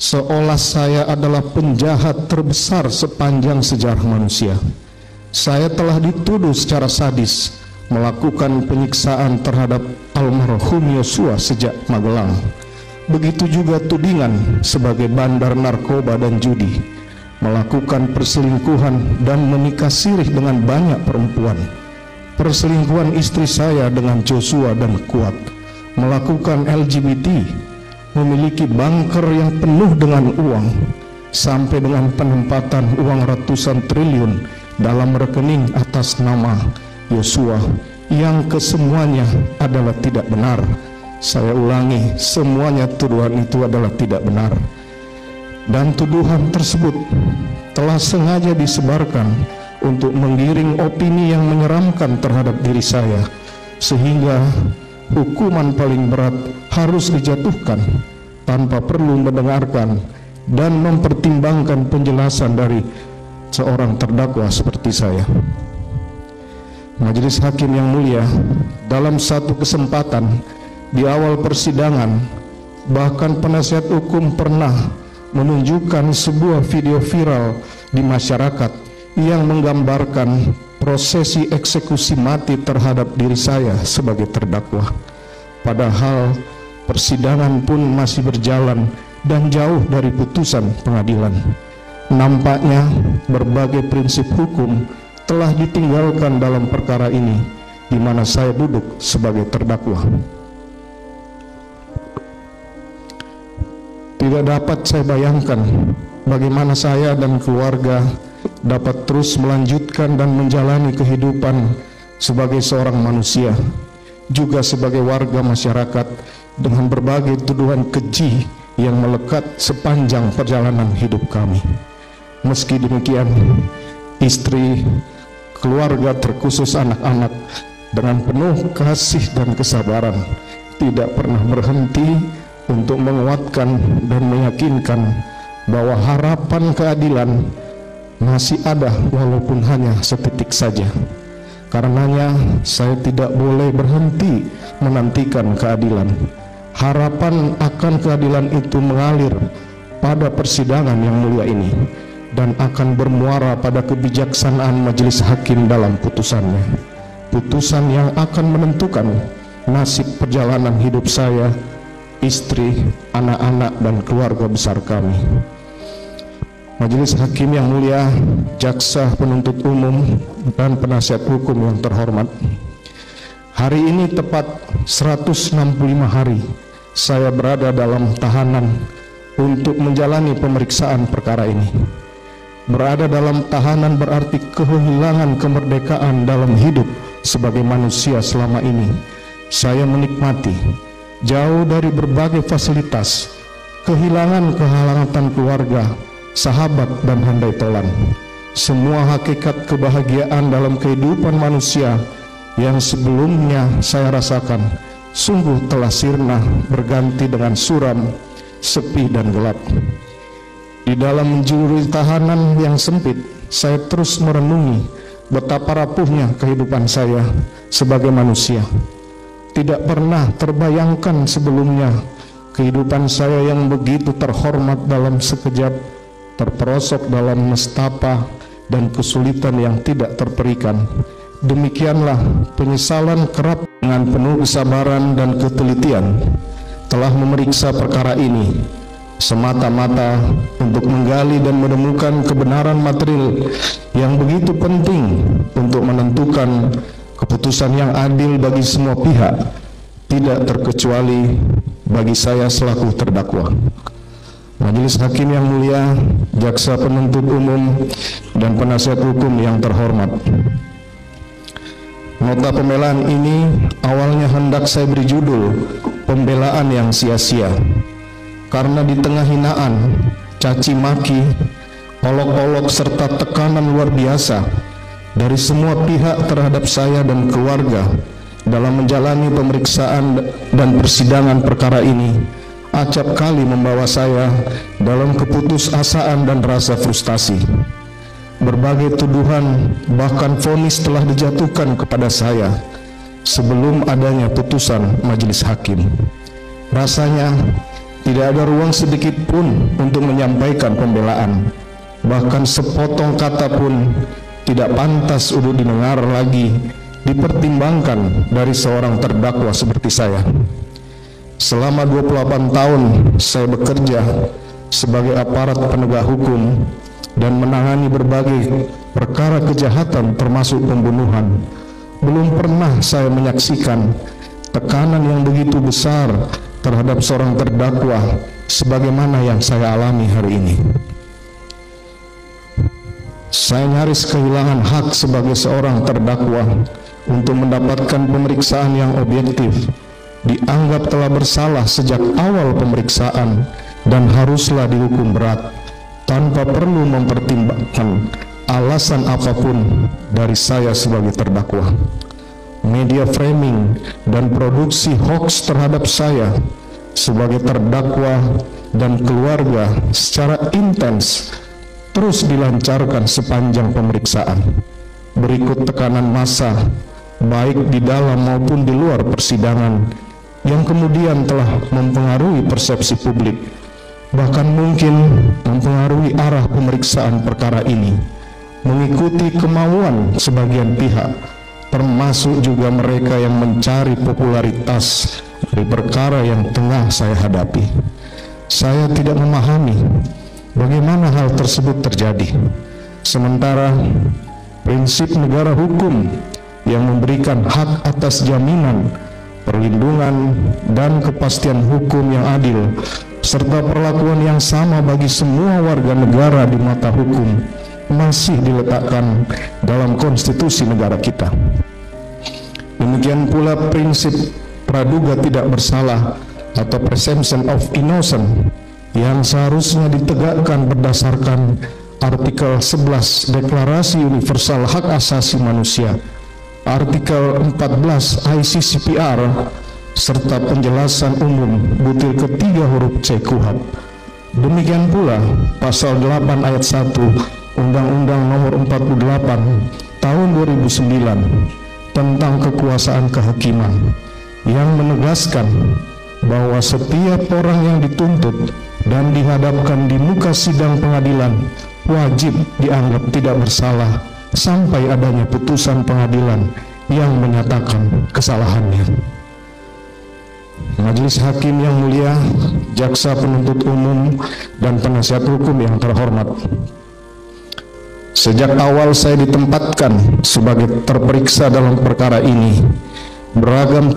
seolah saya adalah penjahat terbesar sepanjang sejarah manusia. Saya telah dituduh secara sadis melakukan penyiksaan terhadap almarhum Yosua sejak Magelang. Begitu juga tudingan sebagai bandar narkoba dan judi, melakukan perselingkuhan dan menikah sirih dengan banyak perempuan, perselingkuhan istri saya dengan Joshua dan Kuat, melakukan LGBT, memiliki bunker yang penuh dengan uang, sampai dengan penempatan uang ratusan triliun dalam rekening atas nama Yosua, yang kesemuanya adalah tidak benar. Saya ulangi, semuanya tuduhan itu adalah tidak benar. Dan tuduhan tersebut telah sengaja disebarkan untuk menggiring opini yang menyeramkan terhadap diri saya, sehingga hukuman paling berat harus dijatuhkan tanpa perlu mendengarkan dan mempertimbangkan penjelasan dari seorang terdakwa seperti saya. Majelis Hakim yang mulia, dalam satu kesempatan di awal persidangan, bahkan penasihat hukum pernah menunjukkan sebuah video viral di masyarakat yang menggambarkan prosesi eksekusi mati terhadap diri saya sebagai terdakwa. Padahal persidangan pun masih berjalan dan jauh dari putusan pengadilan. Nampaknya berbagai prinsip hukum telah ditinggalkan dalam perkara ini, di mana saya duduk sebagai terdakwa. Tidak dapat saya bayangkan bagaimana saya dan keluarga dapat terus melanjutkan dan menjalani kehidupan sebagai seorang manusia, juga sebagai warga masyarakat, dengan berbagai tuduhan keji yang melekat sepanjang perjalanan hidup kami. Meski demikian, istri, keluarga, terkhusus anak-anak, dengan penuh kasih dan kesabaran tidak pernah berhenti untuk menguatkan dan meyakinkan bahwa harapan keadilan masih ada, walaupun hanya setitik saja. Karenanya saya tidak boleh berhenti menantikan keadilan. Harapan akan keadilan itu mengalir pada persidangan yang mulia ini dan akan bermuara pada kebijaksanaan majelis hakim dalam putusannya. Putusan yang akan menentukan nasib perjalanan hidup saya, istri, anak-anak, dan keluarga besar kami. Majelis hakim yang mulia, jaksa penuntut umum, dan penasihat hukum yang terhormat, hari ini tepat 165 hari saya berada dalam tahanan untuk menjalani pemeriksaan perkara ini. Berada dalam tahanan berarti kehilangan kemerdekaan dalam hidup sebagai manusia. Selama ini saya menikmati, jauh dari berbagai fasilitas, kehilangan kehangatan keluarga, sahabat, dan handai tolan. Semua hakikat kebahagiaan dalam kehidupan manusia yang sebelumnya saya rasakan sungguh telah sirna, berganti dengan suram, sepi, dan gelap. Di dalam juri tahanan yang sempit, saya terus merenungi betapa rapuhnya kehidupan saya sebagai manusia. Tidak pernah terbayangkan sebelumnya kehidupan saya yang begitu terhormat dalam sekejap terperosok dalam nestapa dan kesulitan yang tidak terperikan. Demikianlah penyesalan kerap dengan penuh kesabaran dan ketelitian telah memeriksa perkara ini semata-mata untuk menggali dan menemukan kebenaran material yang begitu penting untuk menentukan keputusan yang adil bagi semua pihak, tidak terkecuali bagi saya selaku terdakwa. Majelis hakim yang mulia, jaksa penuntut umum, dan penasihat hukum yang terhormat, nota pembelaan ini awalnya hendak saya beri judul pembelaan yang sia-sia, karena di tengah hinaan, caci maki, olok-olok, serta tekanan luar biasa dari semua pihak terhadap saya dan keluarga dalam menjalani pemeriksaan dan persidangan perkara ini, acap kali membawa saya dalam keputusasaan dan rasa frustasi. Berbagai tuduhan, bahkan vonis telah dijatuhkan kepada saya sebelum adanya putusan majelis hakim. Rasanya Tidak ada ruang sedikit pun untuk menyampaikan pembelaan. Bahkan sepotong kata pun tidak pantas untuk didengar lagi, dipertimbangkan dari seorang terdakwa seperti saya. Selama 28 tahun saya bekerja sebagai aparat penegak hukum dan menangani berbagai perkara kejahatan termasuk pembunuhan. Belum pernah saya menyaksikan tekanan yang begitu besar terhadap seorang terdakwa sebagaimana yang saya alami hari ini. Saya nyaris kehilangan hak sebagai seorang terdakwa untuk mendapatkan pemeriksaan yang objektif. Dianggap telah bersalah sejak awal pemeriksaan dan haruslah dihukum berat tanpa perlu mempertimbangkan alasan apapun dari saya sebagai terdakwa. Media framing dan produksi hoax terhadap saya sebagai terdakwa dan keluarga secara intens terus dilancarkan sepanjang pemeriksaan. Berikut tekanan massa baik di dalam maupun di luar persidangan yang kemudian telah mempengaruhi persepsi publik, bahkan mungkin mempengaruhi arah pemeriksaan perkara ini, mengikuti kemauan sebagian pihak, termasuk juga mereka yang mencari popularitas dari perkara yang tengah saya hadapi. Saya tidak memahami bagaimana hal tersebut terjadi, sementara prinsip negara hukum yang memberikan hak atas jaminan, perlindungan, dan kepastian hukum yang adil, serta perlakuan yang sama bagi semua warga negara di mata hukum masih diletakkan dalam konstitusi negara kita. Demikian pula prinsip praduga tidak bersalah atau presumption of innocence yang seharusnya ditegakkan berdasarkan artikel 11 Deklarasi Universal Hak Asasi Manusia, artikel 14 ICCPR, serta penjelasan umum butir ketiga huruf C KUHP. Demikian pula pasal 8 ayat 1 Undang-Undang Nomor 48 Tahun 2009 tentang kekuasaan kehakiman yang menegaskan bahwa setiap orang yang dituntut dan dihadapkan di muka sidang pengadilan wajib dianggap tidak bersalah sampai adanya putusan pengadilan yang menyatakan kesalahannya. Majelis Hakim yang mulia, jaksa penuntut umum, dan penasihat hukum yang terhormat, sejak awal saya ditempatkan sebagai terperiksa dalam perkara ini, beragam